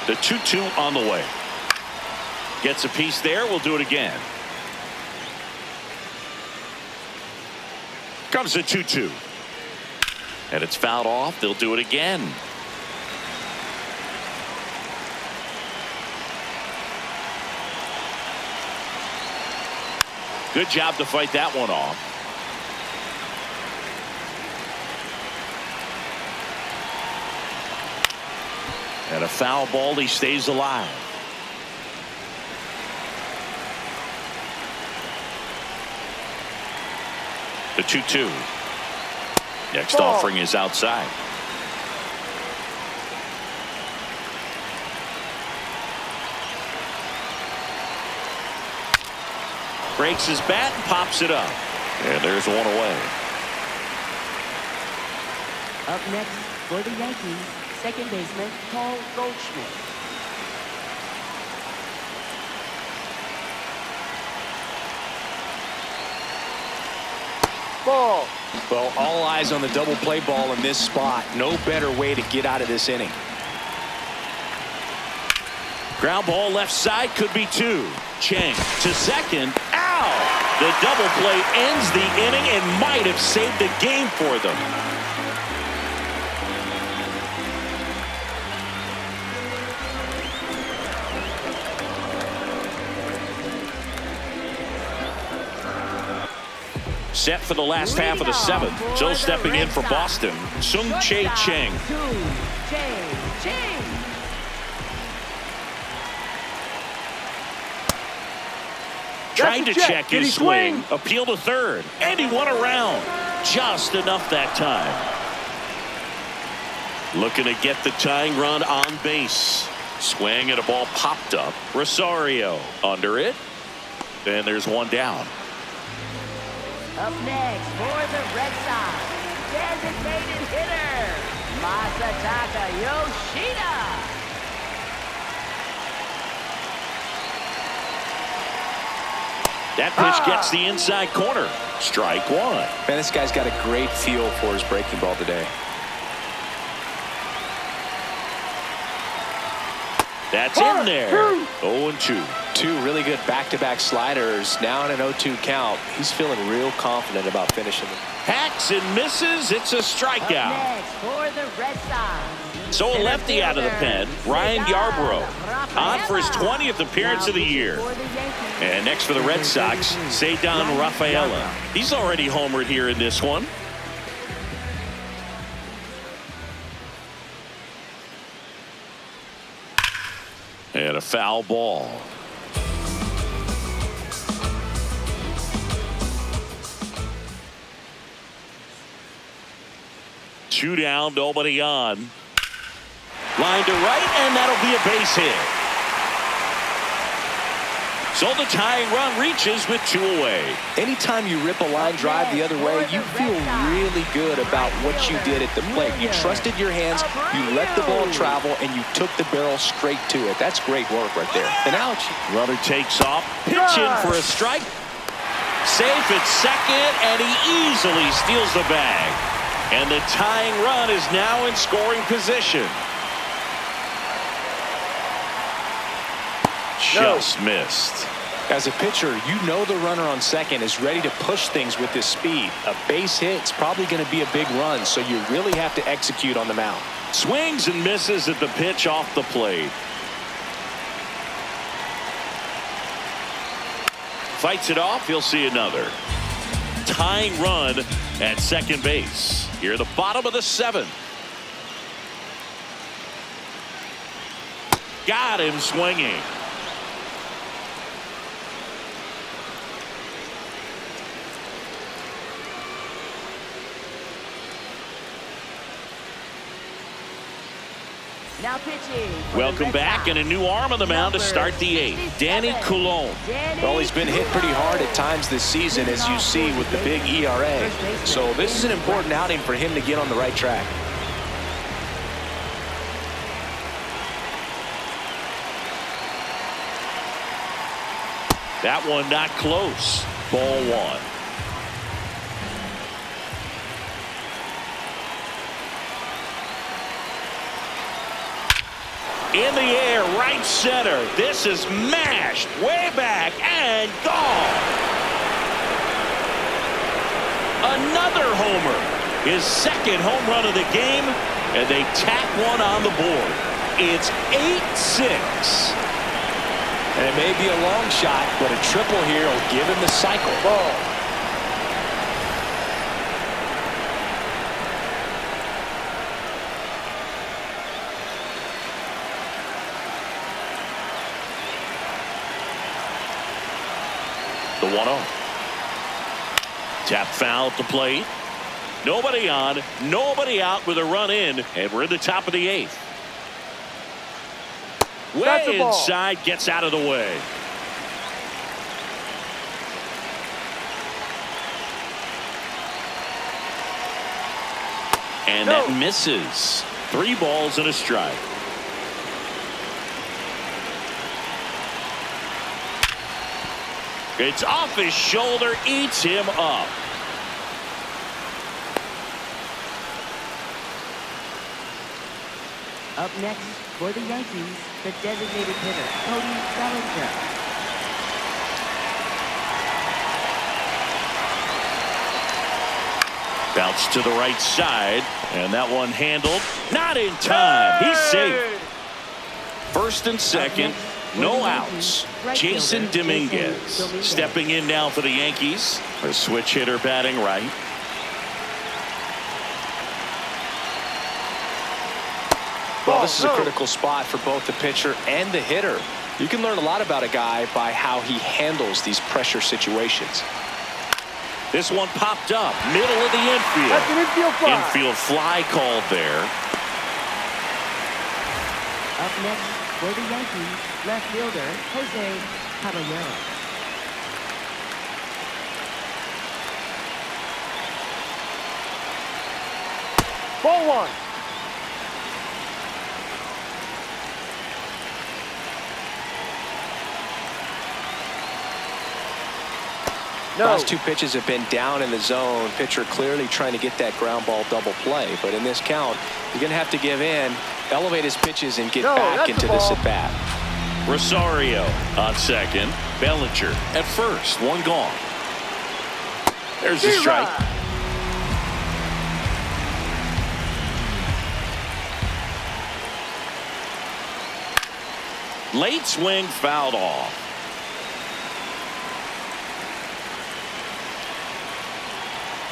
A: The 2-2 on the way. Gets a piece there. We'll do it again. Comes the 2-2. And it's fouled off. They'll do it again. Good job to fight that one off. And a foul ball. He stays alive. The 2-2. Next offering is outside. Breaks his bat and pops it up. And there's one away.
C: Up next for the Yankees, second baseman Paul Goldschmidt.
D: Ball.
B: Well, all eyes on the double play ball in this spot. No better way to get out of this inning.
A: Ground ball left side, could be 2. Chang to second. Ow! The double play ends the inning and might have saved the game for them. Set for the last half of the 7th. Joe stepping in for Boston. Sung-Chae Chang. Trying to check his swing. Appeal to third. And he won around. Just enough that time. Looking to get the tying run on base. Swing and a ball popped up. Rosario under it. And there's one down.
C: Up next for the Red Sox, designated hitter, Masataka Yoshida.
A: That pitch gets the inside corner. Strike one.
B: Man, this guy's got a great feel for his breaking ball today.
A: That's in there. 0-2.
B: Two really good back-to-back sliders. Now in an 0-2 count. He's feeling real confident about finishing it.
A: Hacks and misses. It's a
C: Up
A: strikeout.
C: next for the Red Sox.
A: So a lefty out of the pen, Ryan Yarbrough, on for his 20th appearance of the year. And next for the Red Sox, Ceddanne Rafaela. He's already homered here in this one. And a foul ball. Two down, nobody on. Line to right, and that'll be a base hit. So the tying run reaches with two away.
B: Anytime you rip a line drive the other way, you feel really good about what you did at the plate. You trusted your hands, you let the ball travel, and you took the barrel straight to it. That's great work right there. And now
A: Runner takes off, pitch in for a strike. Safe at second, and he easily steals the bag. And the tying run is now in scoring position. Just missed.
B: as a pitcher, you know the runner on second is ready to push things with his speed. A base hit's probably going to be a big run, so you really have to execute on the mound.
A: Swings and misses at the pitch off the plate. Fights it off. He'll see another tying run at second base here at the bottom of the seventh. Got him swinging.
C: Now pitching.
A: Welcome back, and a new arm on the mound to start the eighth. Danny Coulombe.
B: Well, he's been hit pretty hard at times this season, as you see with the big ERA. So this is an important outing for him to get on the right track.
A: That one not close. Ball one. In the air, right center. This is mashed way back and gone. Another homer. His second home run of the game, and they tack one on the board. It's 8-6.
B: And it may be a long shot, but a triple here will give him the cycle. Ball.
A: The 1-0. Tap foul at the plate. Nobody on, nobody out with a run in, and we're in the top of the eighth. Way inside, gets out of the way. And that misses. 3 balls and a strike. It's off his shoulder, eats him up.
C: Up next for the Yankees, the designated hitter, Cody Bellinger.
A: Bounce to the right side, and that one handled. Not in time. He's safe. First and second, no outs. Jason Dominguez stepping in now for the Yankees. A switch hitter batting right.
B: Well, this is a critical spot for both the pitcher and the hitter. You can learn a lot about a guy by how he handles these pressure situations.
A: This one popped up, middle of the infield.
D: That's an infield fly.
A: Infield fly called there.
C: Up next for the Yankees, left fielder, Jose Caballero.
D: Ball one. No.
B: Last two pitches have been down in the zone. Pitcher clearly trying to get that ground ball double play. But in this count, you're going to have to give in, elevate his pitches, and get back into this at bat.
A: Rosario on second. Bellinger at first. One gone. There's the strike. Late swing fouled off.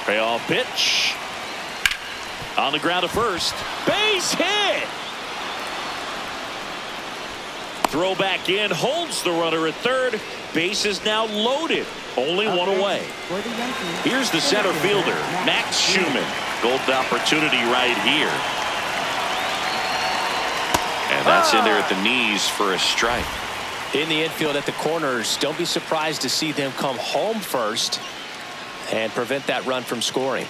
A: Payoff pitch. On the ground to first. Base hit. Throw back in. Holds the runner at third. Base is now loaded. Only one away. Here's the center fielder, Max Schumann. Golden opportunity right here. And that's in there at the knees for a strike.
B: In the infield at the corners, don't be surprised to see them come home first and prevent that run from scoring.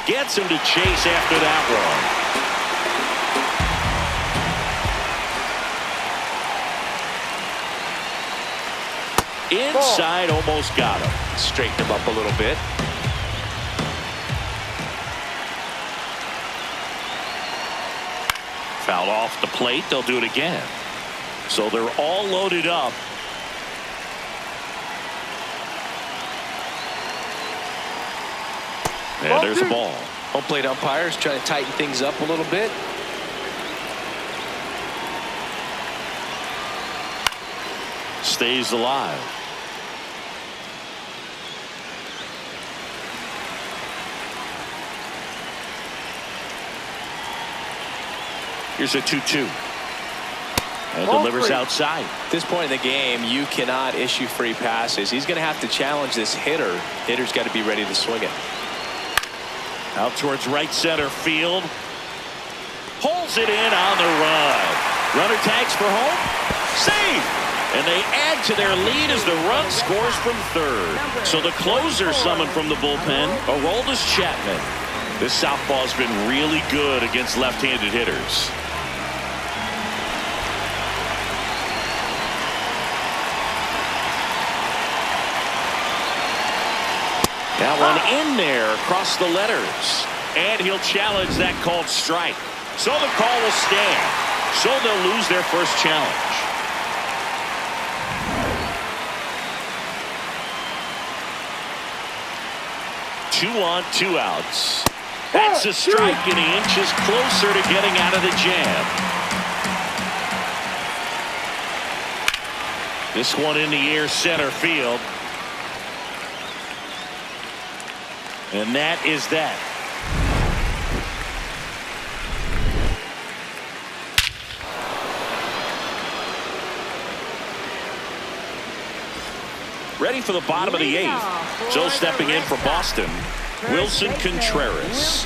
A: Gets him to chase after that one. Inside, almost got him.
B: Straighten him up a little bit.
A: Fouled off the plate. They'll do it again. So they're all loaded up. Yeah, there's a ball.
B: Home plate umpires trying to tighten things up a little bit.
A: Stays alive. Here's a 2-2. And delivers outside.
B: At this point in the game, you cannot issue free passes. He's going to have to challenge this hitter. Hitter's got to be ready to swing it.
A: Out towards right center field. Pulls it in on the run. Runner tags for home. Save! And they add to their lead as the run scores from third. So the closer summoned from the bullpen, Aroldis Chapman. This southpaw's been really good against left-handed hitters. That one in there across the letters. And he'll challenge that called strike. So the call will stand. So they'll lose their first challenge. Two on, two outs. That's a strike, and he inches closer to getting out of the jam. This one in the air center field. And that is that. Ready for the bottom of the eighth. So stepping in for Boston, Wilson Contreras.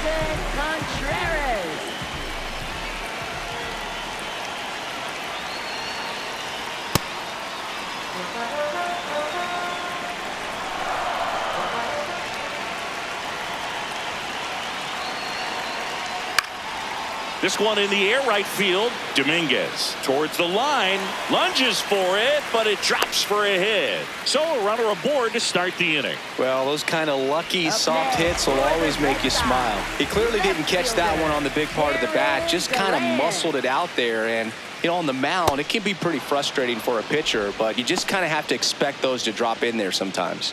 A: This one in the air right field. Dominguez towards the line. Lunges for it, but it drops for a hit. So a runner aboard to start the inning.
B: Well, those kind of lucky soft hits will always make you smile. He clearly didn't catch that one on the big part of the bat. Just kind of muscled it out there. And, you know, on the mound, it can be pretty frustrating for a pitcher, but you just kind of have to expect those to drop in there sometimes.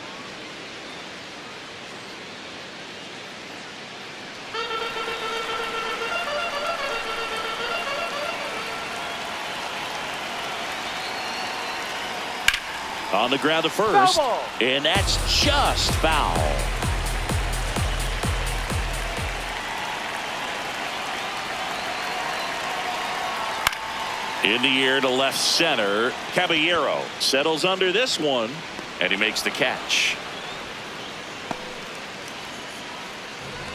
A: On the ground to first, and that's just foul. In the air to left center, Caballero settles under this one, and he makes the catch.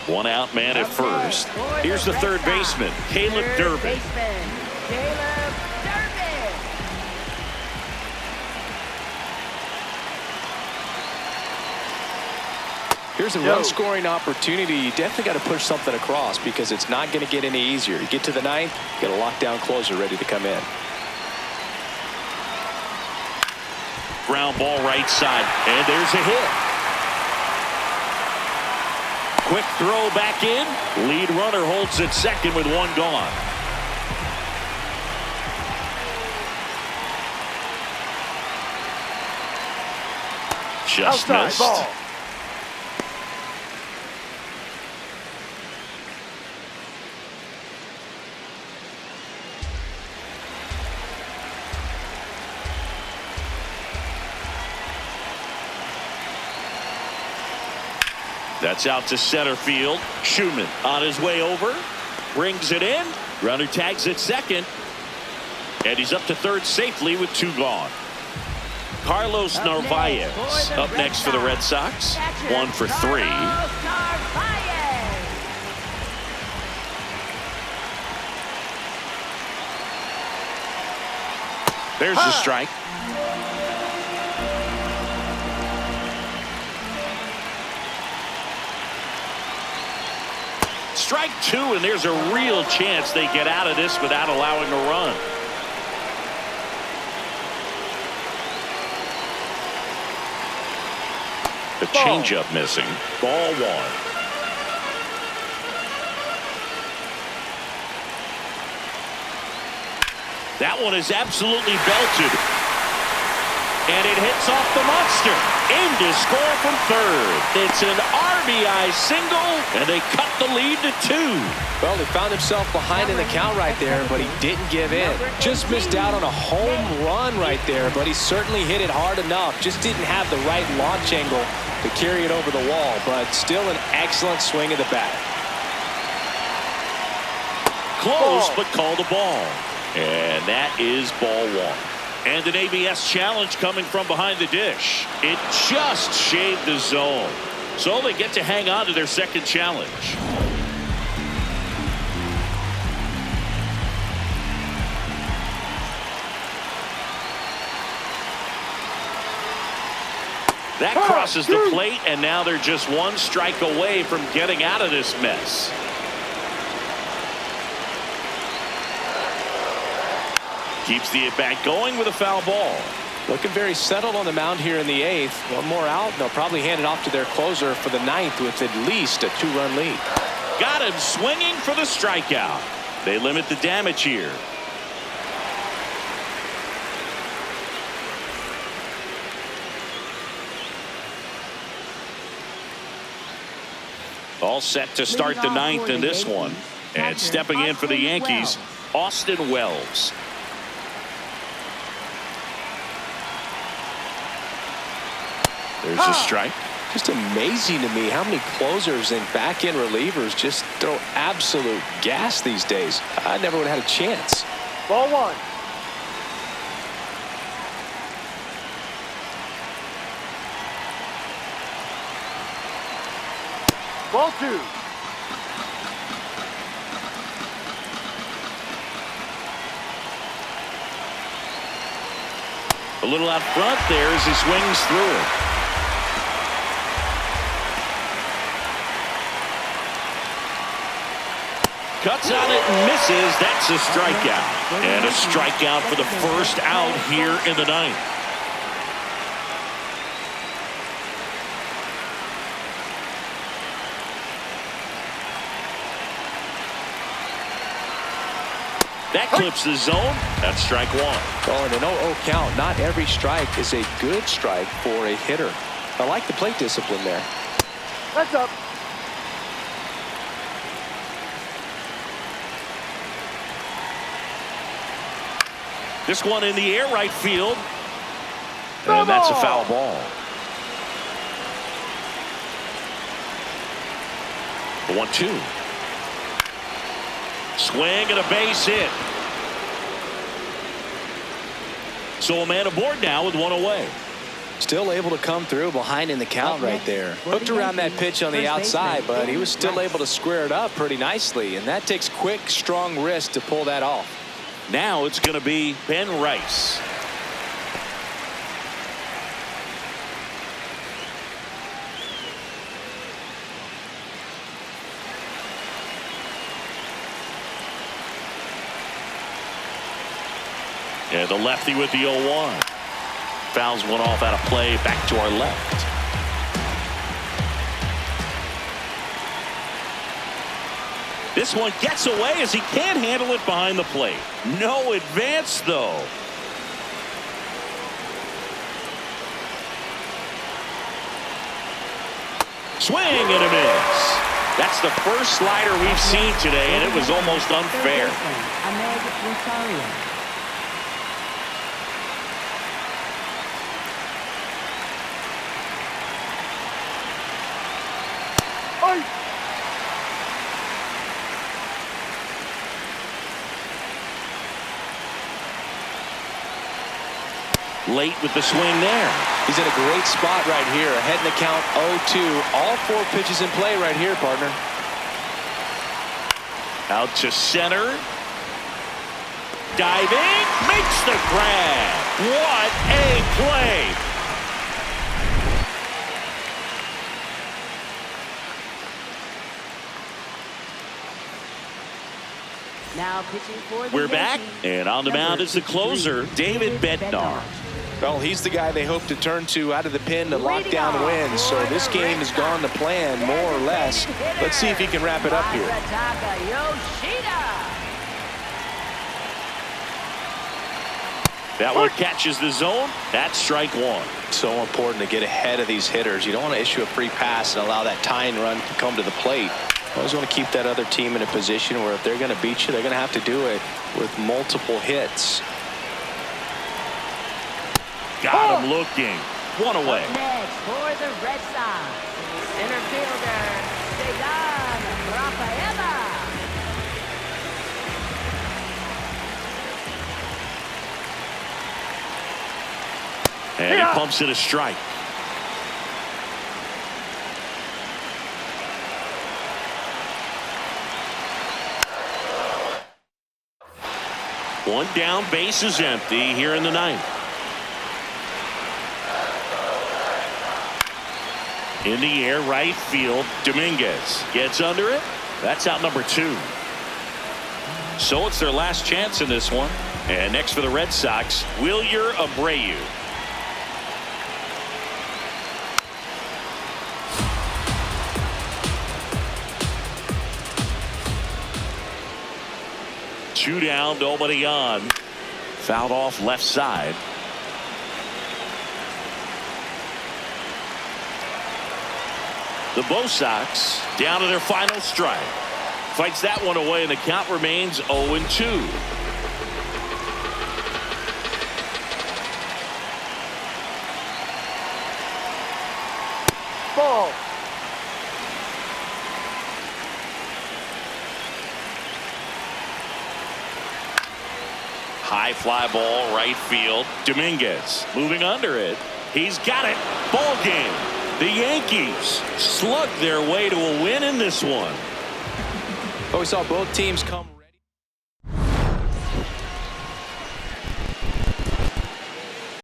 A: One out man at first. Here's the third baseman, Caleb Durbin.
B: Here's a run-scoring opportunity. You definitely got to push something across because it's not going to get any easier. You get to the ninth, you got a lockdown closer ready to come in.
A: Ground ball right side, and there's a hit. Quick throw back in. Lead runner holds at second with one gone. Just missed. Ball. That's out to center field. Schumann on his way over. Brings it in. Runner tags at second. And he's up to third safely with two gone. Carlos Narvaez up next for the Red Sox. 1 for 3. There's the strike. Strike two, and there's a real chance they get out of this without allowing a run. The changeup missing. Ball one. That one is absolutely belted. And it hits off the monster. In to score from third. It's an RBI single, and they cut the lead to 2.
B: Well, he found himself behind in the count right there, but he didn't give in. Just missed out on a home run right there, but he certainly hit it hard enough. Just didn't have the right launch angle to carry it over the wall, but still an excellent swing of the bat.
A: Close, but called a ball. And that is ball one. And an ABS challenge coming from behind the dish. It just shaved the zone. So they get to hang on to their second challenge. That crosses the plate, and now they're just one strike away from getting out of this mess. Keeps the at-bat going with a foul ball.
B: Looking very settled on the mound here in the 8th. One more out, and they'll probably hand it off to their closer for the 9th with at least a 2-run lead.
A: Got him swinging for the strikeout. They limit the damage here. All set to start the 9th in this one. And stepping in for the Yankees, Austin Wells. There's a strike.
B: Just amazing to me how many closers and back-end relievers just throw absolute gas these days. I never would have had a chance.
D: Ball one. Ball two.
A: A little out front there as he swings through it. Cuts on it and misses. That's a strikeout. And a strikeout for the first out here in the ninth. That clips the zone. That's strike one.
B: Oh, and an 0-0 count. Not every strike is a good strike for a hitter. I like the plate discipline there.
D: That's up.
A: This one in the air, right field. And that's a foul ball. The 1-2. Swing and a base hit. So a man aboard now with one away.
B: Still able to come through behind in the count right there. Hooked around that pitch on the outside, but he was still able to square it up pretty nicely. And that takes quick, strong wrist to pull that off.
A: Now it's going to be Ben Rice. And the lefty with the 0-1. Fouls one off out of play, back to our left. This one gets away as he can't handle it behind the plate. No advance, though. Swing and a miss. That's the first slider we've seen today, and it was almost unfair. Late with the swing there.
B: He's in a great spot right here. Ahead in the count 0-2. All 4 pitches in play right here, partner.
A: Out to center. Diving. Makes the grab. What a play.
C: Now pitching for the
A: We're back,
C: Yankees.
A: and on the mound is the closer, David Bednar.
B: Well, he's the guy they hope to turn to out of the pen to lock down wins. So this game has gone to plan, more or less. Let's see if he can wrap it up here.
A: That one catches the zone. That's strike one.
B: So important to get ahead of these hitters. You don't want to issue a free pass and allow that tying run to come to the plate. You always want to keep that other team in a position where if they're going to beat you, they're going to have to do it with multiple hits.
A: Got him looking. One away.
C: Next for the Red Sox, center fielder, Segan Rafaela.
A: And he pumps it a strike. One down, base is empty here in the ninth. In the air, right field, Dominguez gets under it. That's out number 2. So it's their last chance in this one. And next for the Red Sox, Wilyer Abreu. Two down, nobody on. Fouled off left side. The Bo Sox down to their final strike. Fights that one away, and the count remains 0-2.
D: Ball.
A: High fly ball, right field. Dominguez moving under it. He's got it. Ball game. The Yankees slug their way to a win in this one.
B: But we saw both teams come